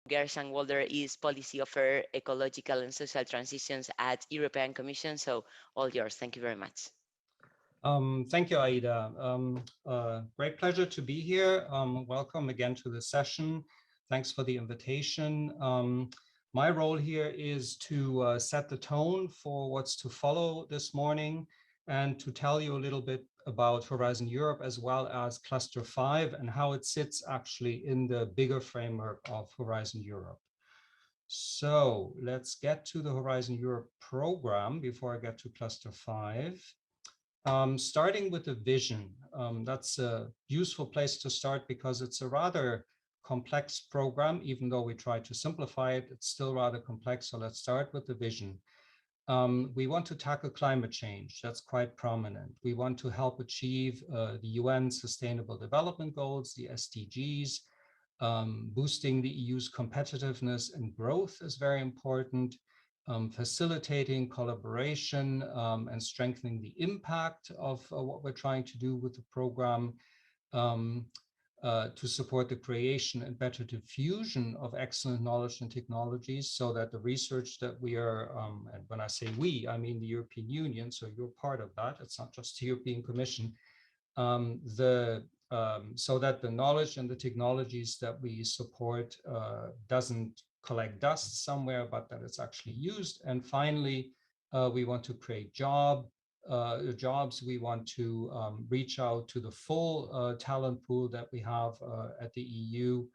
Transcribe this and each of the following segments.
Gerd Schonwalder is Policy Officer, Ecological and Social Transitions at European Commission. So all yours. Thank you very much. Thank you, Aida. Great pleasure to be here. Welcome again to the session. Thanks for the invitation. My role here is to set the tone for what's to follow this morning and to tell you a little bit about Horizon Europe as well as Cluster 5 and how it sits actually in the bigger framework of Horizon Europe. So let's get to the Horizon Europe program before I get to Cluster 5. Starting with the vision, that's a useful place to start because it's a rather complex program. Even though we try to simplify it, it's still rather complex. So let's start with the vision. We want to tackle climate change. That's quite prominent. We want to help achieve the UN Sustainable Development Goals, the SDGs. Boosting the EU's competitiveness and growth is very important. Facilitating collaboration and strengthening the impact of what we're trying to do with the program, to support the creation and better diffusion of excellent knowledge and technologies so that the research that we are, and when I say we, I mean the European Union, so you're part of that, it's not just the European Commission, so that the knowledge and the technologies that we support doesn't collect dust somewhere, but that it's actually used. And finally, we want to create jobs. We want to reach out to the full talent pool that we have at the EU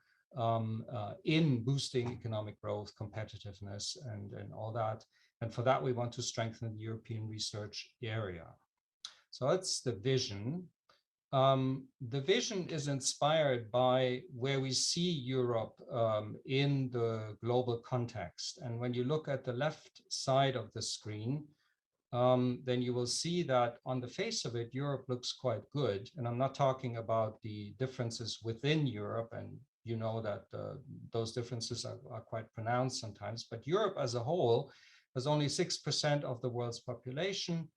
in boosting economic growth, competitiveness, and all that. And for that, we want to strengthen the European research area. So that's the vision. The vision is inspired by where we see Europe in the global context. And when you look at the left side of the screen, then you will see that on the face of it, Europe looks quite good. And I'm not talking about the differences within Europe, and you know that those differences are quite pronounced sometimes, but Europe as a whole has only 6% of the world's population,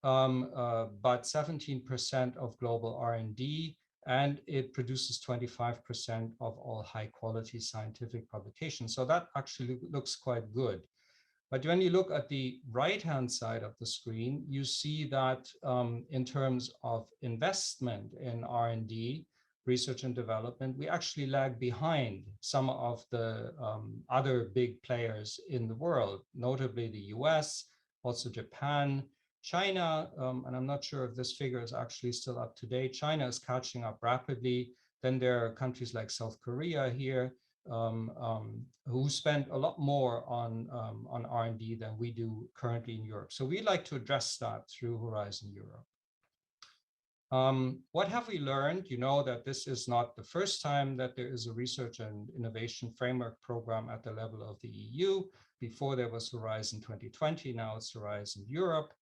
but 17% of global R&D, and it produces 25% of all high quality scientific publications. So that actually looks quite good. But when you look at the right-hand side of the screen, you see that in terms of investment in R&D, research and development, we actually lag behind some of the other big players in the world, notably the US, also Japan, China, and I'm not sure if this figure is actually still up to date. China is catching up rapidly. Then there are countries like South Korea here, who spend a lot more on R&D than we do currently in Europe. So we like to address that through Horizon Europe. What have we learned? You know that this is not the first time that there is a research and innovation framework program at the level of the EU. Before there was Horizon 2020, now it's Horizon Europe.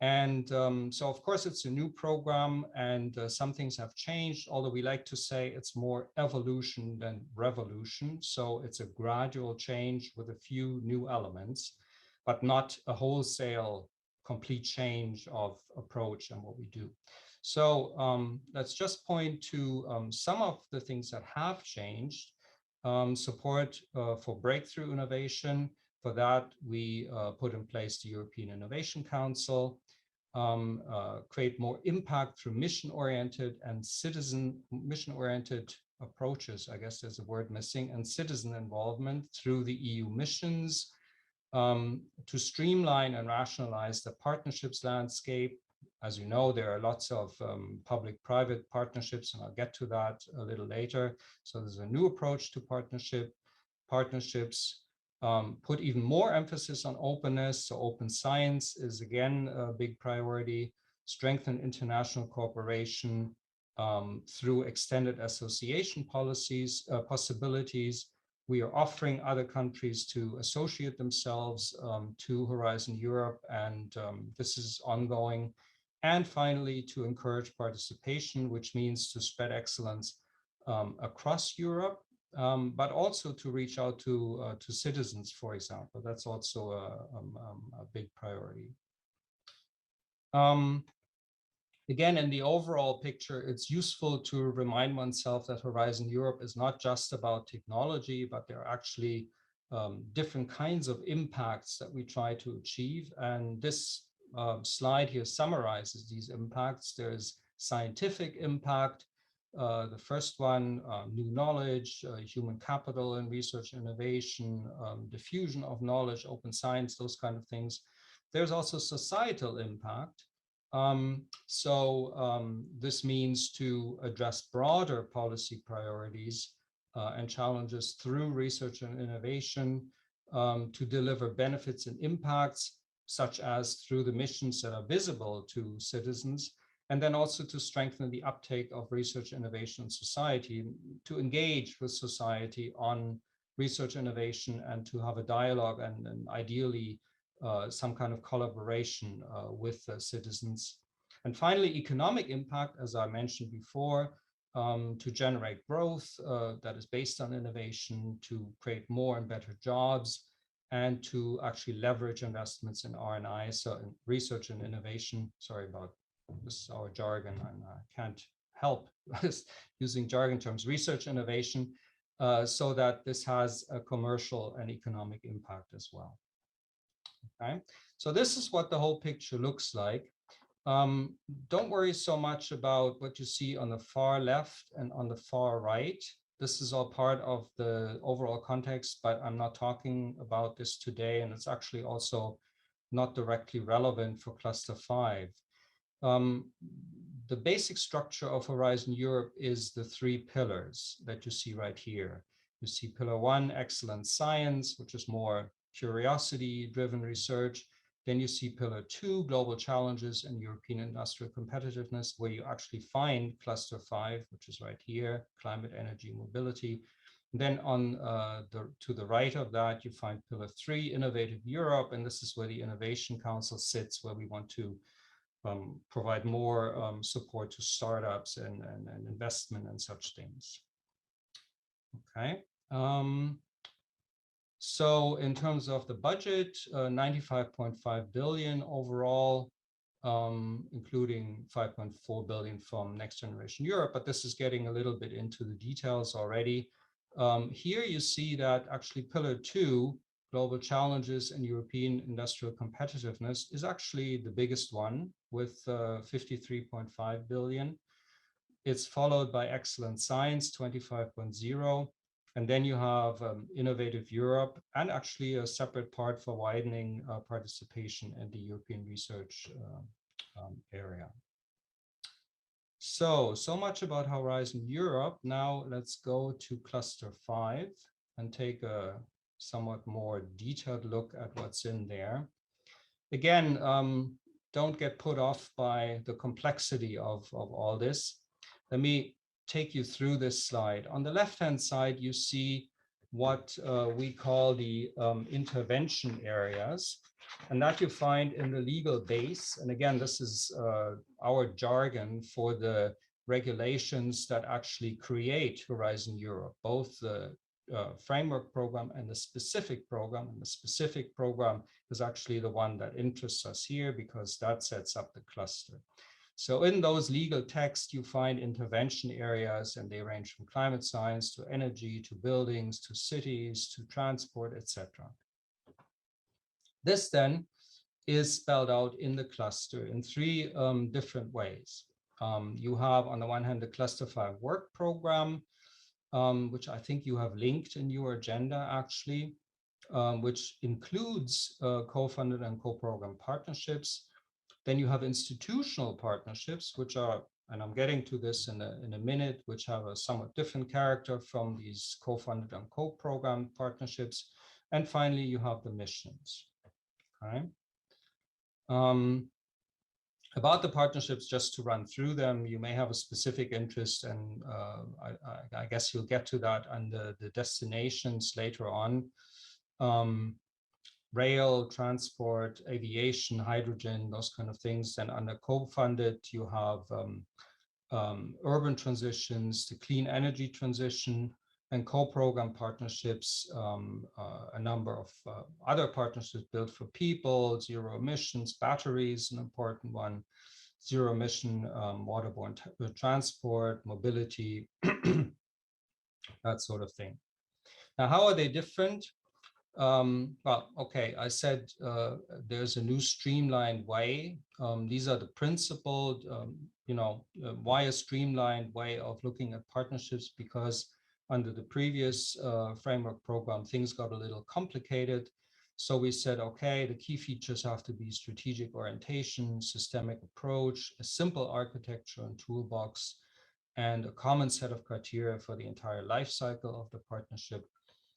And so, of course, it's a new program and some things have changed, although we like to say it's more evolution than revolution. So it's a gradual change with a few new elements, but not a wholesale complete change of approach and what we do. So let's just point to some of the things that have changed. Support for breakthrough innovation. For that, we put in place the European Innovation Council, create more impact through mission-oriented and mission-oriented approaches. I guess there's a word missing, and citizen involvement through the EU missions, to streamline and rationalize the partnerships landscape. As you know, there are lots of public-private partnerships, and I'll get to that a little later. So there's a new approach to partnerships. Put even more emphasis on openness. So open science is again a big priority. Strengthen international cooperation through extended association policies, possibilities. We are offering other countries to associate themselves to Horizon Europe, and this is ongoing. And finally, to encourage participation, which means to spread excellence across Europe. But also to reach out to citizens, for example. That's also a big priority. Again, in the overall picture, it's useful to remind oneself that Horizon Europe is not just about technology, but there are actually different kinds of impacts that we try to achieve. And this slide here summarizes these impacts. There's scientific impact. The first one, new knowledge, human capital and research innovation, diffusion of knowledge, open science, those kind of things. There's also societal impact. This means to address broader policy priorities and challenges through research and innovation, to deliver benefits and impacts, such as through the missions that are visible to citizens, and then also to strengthen the uptake of research, innovation, in society, to engage with society on research innovation and to have a dialogue and ideally some kind of collaboration with citizens. And finally, economic impact, as I mentioned before, to generate growth that is based on innovation, to create more and better jobs, and to actually leverage investments in R&I, so in research and innovation. Sorry about this is our jargon, and I can't help using jargon terms, research innovation, so that this has a commercial and economic impact as well. Okay, so this is what the whole picture looks like. Don't worry so much about what you see on the far left and on the far right. This is all part of the overall context, but I'm not talking about this today, and it's actually also not directly relevant for Cluster 5. The basic structure of Horizon Europe is the three pillars that you see right here. You see pillar 1, excellent science, which is more curiosity-driven research. Then you see pillar 2, global challenges and European industrial competitiveness, where you actually find cluster 5, which is right here, climate, energy, mobility. And then on to the right of that, you find pillar 3, innovative Europe, and this is where the Innovation Council sits, where we want to provide more support to startups and investment and such things. Okay. So in terms of the budget, 95.5 billion overall, including 5.4 billion from Next Generation Europe, but this is getting a little bit into the details already. Here you see that actually pillar 2, global challenges and European industrial competitiveness, is actually the biggest one with 53.5 billion. It's followed by excellent science, 25.0. And then you have innovative Europe, and actually a separate part for widening participation in the European research area. So much about Horizon Europe. Now let's go to cluster 5 and take a somewhat more detailed look at what's in there. Again, don't get put off by the complexity of all this. Let me take you through this slide. On the left-hand side, you see what we call the intervention areas, and that you find in the legal base. And again, this is our jargon for the regulations that actually create Horizon Europe, both the framework program and the specific program. And the specific program is actually the one that interests us here because that sets up the cluster. So in those legal texts, you find intervention areas, and they range from climate science to energy, to buildings, to cities, to transport, etc. This then is spelled out in the cluster in three different ways. You have, on the one hand, the cluster 5 work program, which I think you have linked in your agenda, actually, which includes co-funded and co-program partnerships. Then you have institutional partnerships, which are, and I'm getting to this in a minute, which have a somewhat different character from these co-funded and co-program partnerships. And finally, you have the missions. Okay. About the partnerships, just to run through them, you may have a specific interest, and I guess you'll get to that on the destinations later on. Rail, transport, aviation, hydrogen, those kind of things. And under co-funded, you have urban transitions, the clean energy transition, and co-program partnerships, a number of other partnerships built for people, zero emissions, batteries, an important one, zero emission waterborne transport, mobility, that sort of thing. Now, how are they different? Well, okay, I said there's a new streamlined way. These are the principled, why a streamlined way of looking at partnerships? Because under the previous framework program, things got a little complicated. So we said, okay, the key features have to be strategic orientation, systemic approach, a simple architecture and toolbox, and a common set of criteria for the entire life cycle of the partnership.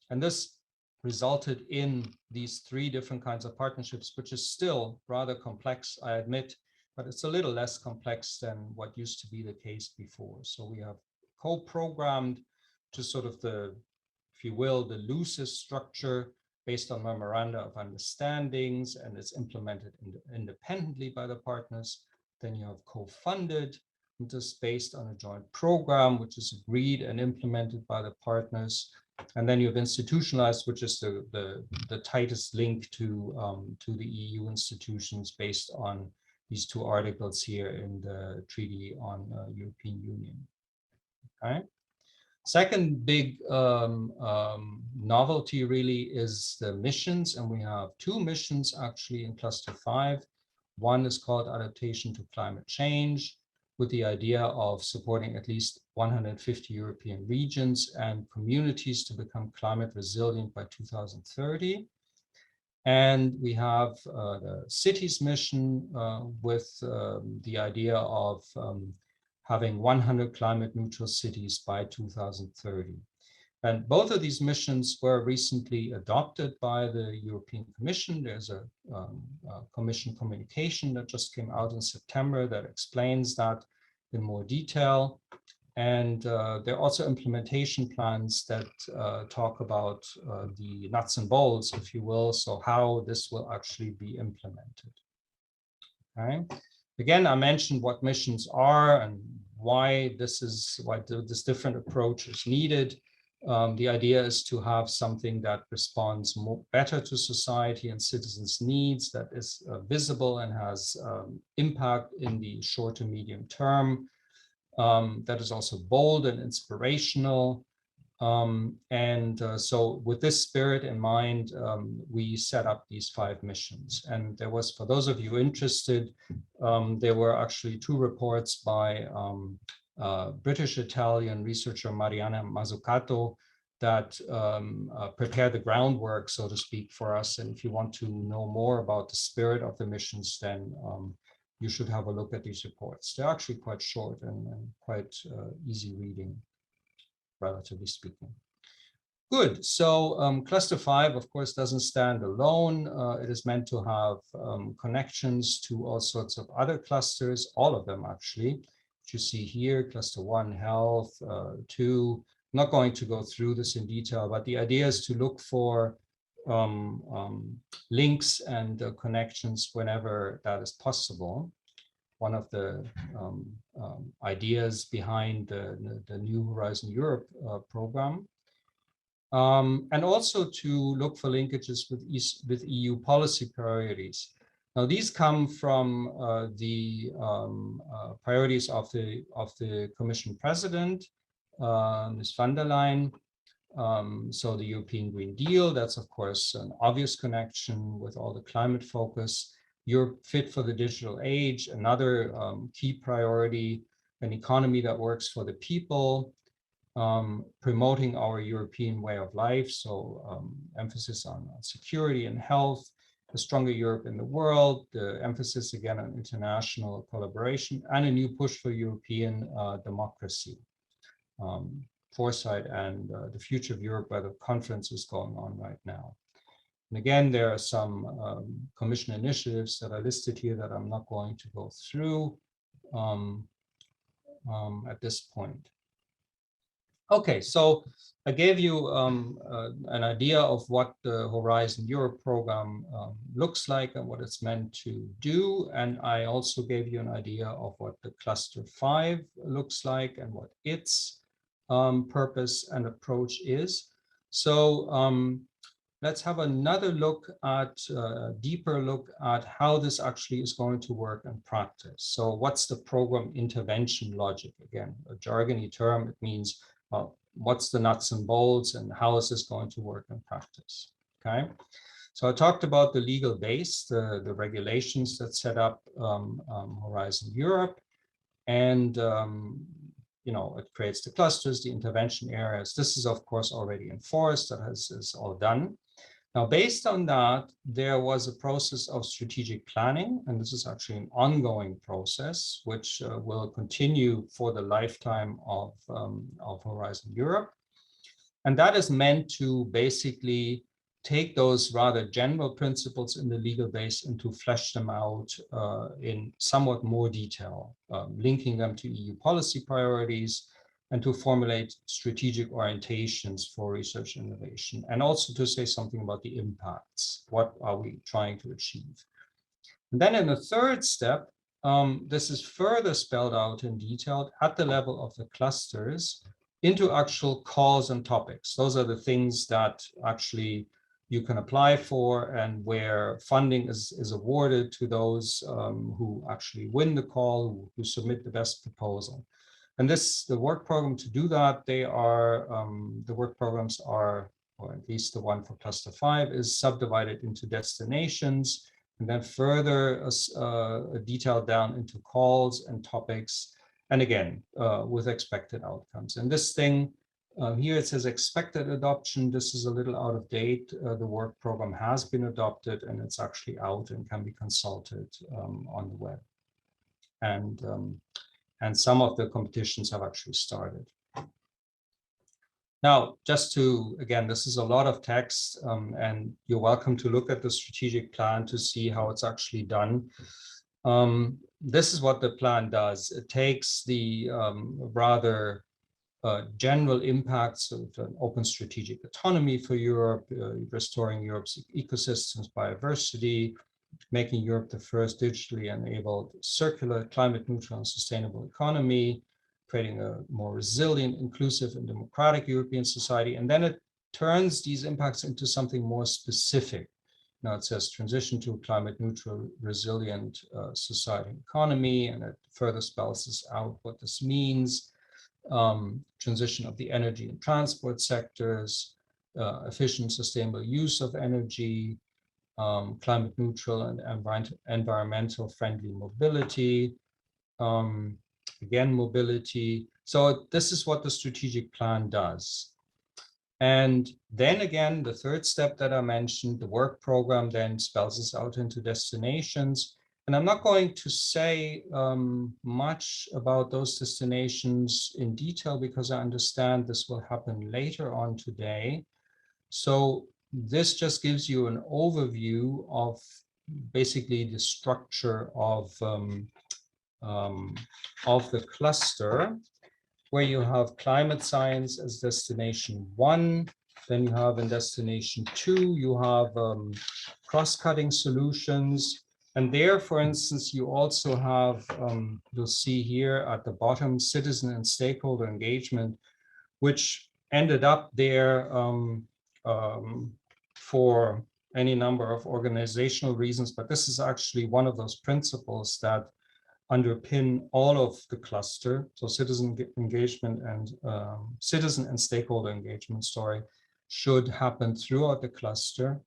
And this resulted in these three different kinds of partnerships, which is still rather complex, I admit, but it's a little less complex than what used to be the case before. So we have co-programmed to sort of the, if you will, the loosest structure based on memoranda of understandings, and it's implemented independently by the partners. Then you have co-funded, which is based on a joint program, which is agreed and implemented by the partners. And then you have institutionalized, which is the tightest link to the EU institutions based on these two articles here in the Treaty on European Union. Okay. Second big novelty really is the missions, and we have two missions actually in Cluster 5. One is called Adaptation to Climate Change, with the idea of supporting at least 150 European regions and communities to become climate resilient by 2030. And we have the cities mission with the idea of having 100 climate neutral cities by 2030. And both of these missions were recently adopted by the European Commission. There's a Commission communication that just came out in September that explains that in more detail. And there are also implementation plans that talk about the nuts and bolts, if you will, so how this will actually be implemented. Okay. Again, I mentioned what missions are and why this different approach is needed. The idea is to have something that responds better to society and citizens' needs, that is visible and has impact in the short to medium term, that is also bold and inspirational. So with this spirit in mind, we set up these 5 missions. And there was, for those of you interested, there were actually 2 reports by British-Italian researcher Mariana Mazzucato that prepare the groundwork, so to speak, for us. And if you want to know more about the spirit of the missions, then you should have a look at these reports. They're actually quite short and quite easy reading, relatively speaking. Good. So Cluster 5, of course, doesn't stand alone. It is meant to have connections to all sorts of other clusters, all of them actually, which you see here, Cluster 1, Health, 2. I'm not going to go through this in detail, but the idea is to look for links and connections whenever that is possible. One of the ideas behind the New Horizon Europe program. And also to look for linkages with EU policy priorities. Now, these come from the priorities of the Commission President, Ms. van der Leyen. So the European Green Deal, that's of course an obvious connection with all the climate focus. Europe fit for the digital age, another key priority, an economy that works for the people, promoting our European way of life, so emphasis on security and health, a stronger Europe in the world, the emphasis again on international collaboration, and a new push for European democracy, foresight, and the future of Europe, where the conference is going on right now. And again, there are some Commission initiatives that are listed here that I'm not going to go through at this point. Okay, so I gave you an idea of what the Horizon Europe program looks like and what it's meant to do. And I also gave you an idea of what the Cluster 5 looks like and what its purpose and approach is. So let's have another look at, deeper look at how this actually is going to work in practice. So what's the program intervention logic? Again, a jargony term, it means, well, what's the nuts and bolts and how is this going to work in practice? Okay. So I talked about the legal base, the regulations that set up Horizon Europe, and it creates the clusters, the intervention areas. This is of course already enforced, that is all done. Now, based on that, there was a process of strategic planning, and this is actually an ongoing process, which will continue for the lifetime of Horizon Europe. And that is meant to basically take those rather general principles in the legal base and to flesh them out in somewhat more detail, linking them to EU policy priorities, and to formulate strategic orientations for research innovation, and also to say something about the impacts. What are we trying to achieve? And then in the third step, this is further spelled out in detail at the level of the clusters into actual calls and topics. Those are the things that actually you can apply for, and where funding is awarded to those who actually win the call, who submit the best proposal. And the work program to do that, the work programs are, or at least the one for cluster 5, is subdivided into destinations, and then further detailed down into calls and topics, and again, with expected outcomes. And this thing, here it says expected adoption. This is a little out of date. The work program has been adopted, and it's actually out and can be consulted on the web. And some of the competitions have actually started. Now, just to, again, this is a lot of text, and you're welcome to look at the strategic plan to see how it's actually done. This is what the plan does. It takes the rather general impacts of an open strategic autonomy for Europe, restoring Europe's ecosystems biodiversity, making Europe the first digitally enabled, circular, climate neutral and sustainable economy, creating a more resilient, inclusive and democratic European society. And then it turns these impacts into something more specific. Now it says transition to a climate neutral, resilient society and economy, and it further spells this out what this means. Transition of the energy and transport sectors, efficient, sustainable use of energy, climate neutral and environmental friendly mobility, again, mobility. So this is what the strategic plan does. And then again, the third step that I mentioned, the work program then spells this out into destinations. And I'm not going to say much about those destinations in detail because I understand this will happen later on today. So this just gives you an overview of basically the structure of the cluster, where you have climate science as destination 1. Then you have in destination 2, you have cross-cutting solutions. And there, for instance, you also have, you'll see here at the bottom, citizen and stakeholder engagement, which ended up there for any number of organizational reasons, but this is actually one of those principles that underpin all of the cluster. So citizen engagement and citizen and stakeholder engagement, should happen throughout the cluster.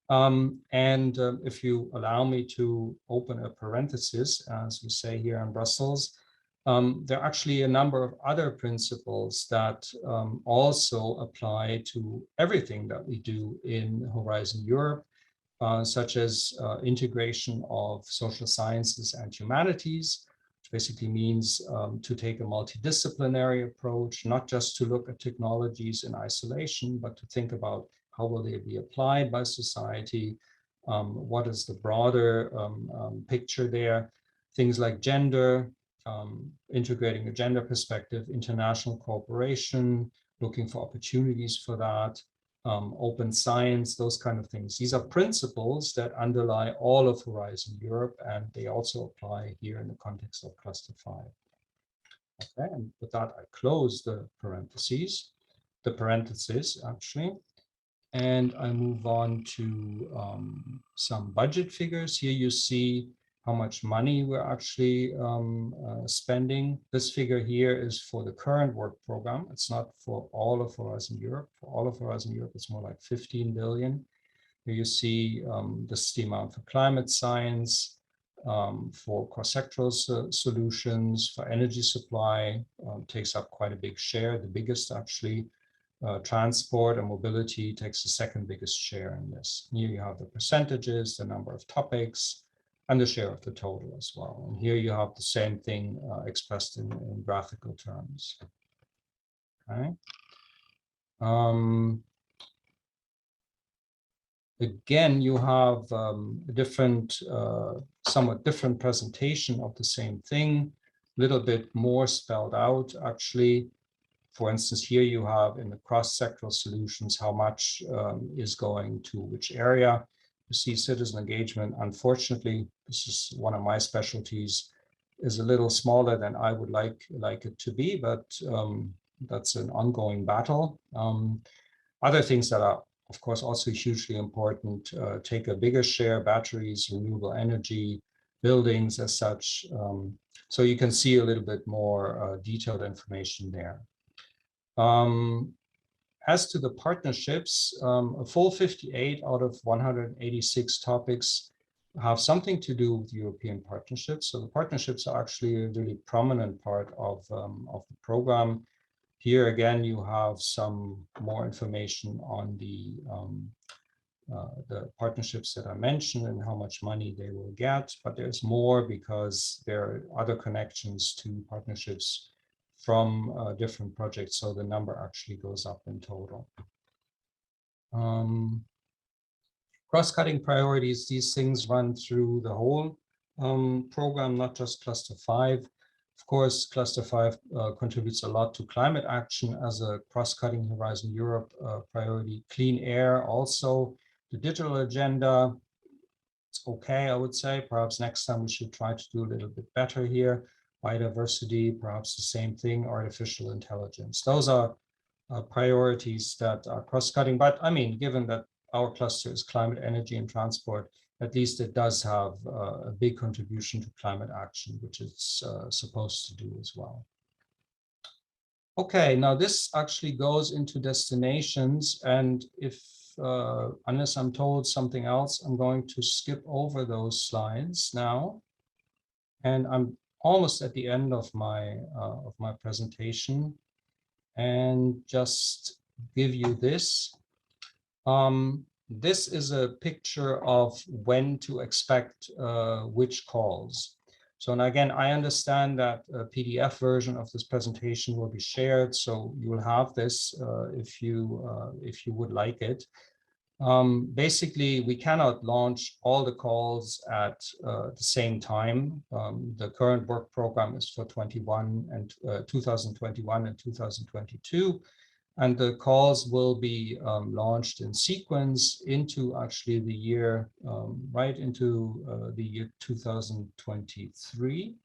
If you allow me to open a parenthesis, as we say here in Brussels, there are actually a number of other principles that also apply to everything that we do in Horizon Europe, such as integration of social sciences and humanities, which basically means to take a multidisciplinary approach, not just to look at technologies in isolation, but to think about how will they be applied by society, what is the broader picture there, things like gender, integrating a gender perspective, international cooperation, looking for opportunities for that, open science, those kind of things. These are principles that underlie all of Horizon Europe, and they also apply here in the context of Cluster 5. Okay, and with that, I close the parentheses actually. And I move on to some budget figures. Here you see how much money we're actually spending. This figure here is for the current work program. It's not for all of Horizon Europe. For all of Horizon Europe, it's more like 15 billion. Here you see this is the amount for climate science, for cross-sectoral solutions, for energy supply, takes up quite a big share, the biggest actually. Transport and mobility takes the second biggest share in this. Here you have the percentages, the number of topics, and the share of the total as well. And here you have the same thing expressed in graphical terms. Okay. Again, you have a different, somewhat different presentation of the same thing, a little bit more spelled out actually. For instance, here you have in the cross-sectoral solutions how much is going to which area. You see citizen engagement. Unfortunately, this is one of my specialties, is a little smaller than I would like it to be, but that's an ongoing battle. Other things that are, of course, also hugely important take a bigger share: batteries, renewable energy, buildings as such. So you can see a little bit more detailed information there. As to the partnerships, a full 58 out of 186 topics have something to do with European partnerships. So the partnerships are actually a really prominent part of the program. Here again, you have some more information on the partnerships that I mentioned and how much money they will get, but there's more because there are other connections to partnerships from different projects, so the number actually goes up in total. Cross-cutting priorities, these things run through the whole program, not just Cluster 5. Of course, Cluster 5 contributes a lot to climate action as a cross-cutting Horizon Europe priority. Clean air also. The digital agenda, it's okay, I would say. Perhaps next time we should try to do a little bit better here. Biodiversity, perhaps the same thing. Artificial intelligence. Those are priorities that are cross-cutting. But I mean, given that our cluster is climate, energy, and transport, at least it does have a big contribution to climate action, which it's supposed to do as well. Okay, now this actually goes into destinations, and if unless I'm told something else, I'm going to skip over those slides now. And I'm almost at the end of my presentation, and just give you this. This is a picture of when to expect which calls. So, and again, I understand that a PDF version of this presentation will be shared, so you will have this if you would like it. Basically, we cannot launch all the calls at the same time. The current work program is for 2021 and 2022. And the calls will be launched in sequence into actually the year, right into the year 2023.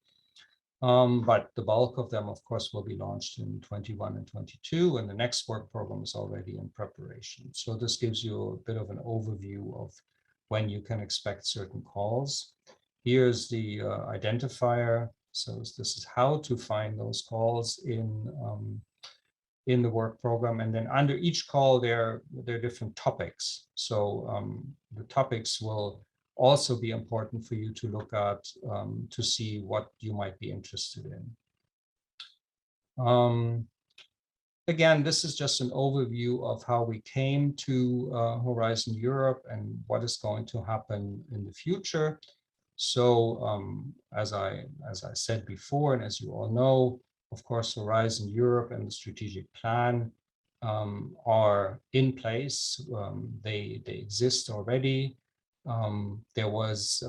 But the bulk of them, of course, will be launched in 21 and 22, and the next work program is already in preparation. So this gives you a bit of an overview of when you can expect certain calls. Here's the identifier. So this is how to find those calls in the work program, and then under each call there are different topics. So the topics will also be important for you to look at to see what you might be interested in. Again, this is just an overview of how we came to Horizon Europe and what is going to happen in the future. So as I said before, and as you all know, of course, Horizon Europe and the strategic plan are in place. They exist already. There was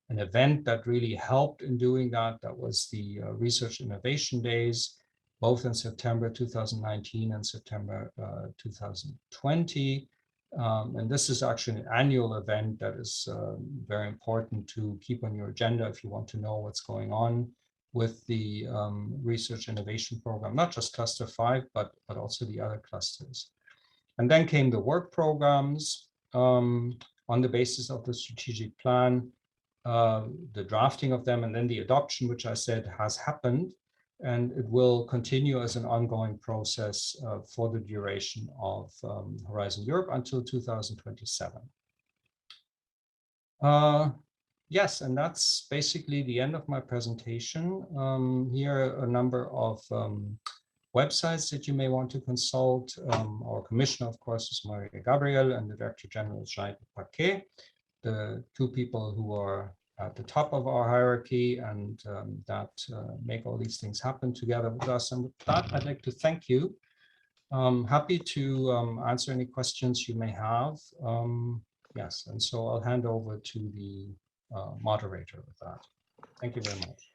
an event that really helped in doing that. That was the Research Innovation Days, both in September 2019 and September 2020. And this is actually an annual event that is very important to keep on your agenda if you want to know what's going on with the research innovation program, not just cluster 5, but also the other clusters. And then came the work programs on the basis of the strategic plan, the drafting of them, and then the adoption, which I said has happened. And it will continue as an ongoing process for the duration of Horizon Europe until 2027. Yes, and that's basically the end of my presentation. Here are a number of websites that you may want to consult. Our commissioner, of course, is Maria Gabriel, and the Director General is Jean Paquet, the two people who are at the top of our hierarchy and that make all these things happen together with us. And with that, I'd like to thank you. Happy to answer any questions you may have. Yes, and so I'll hand over to the moderator with that. Thank you very much.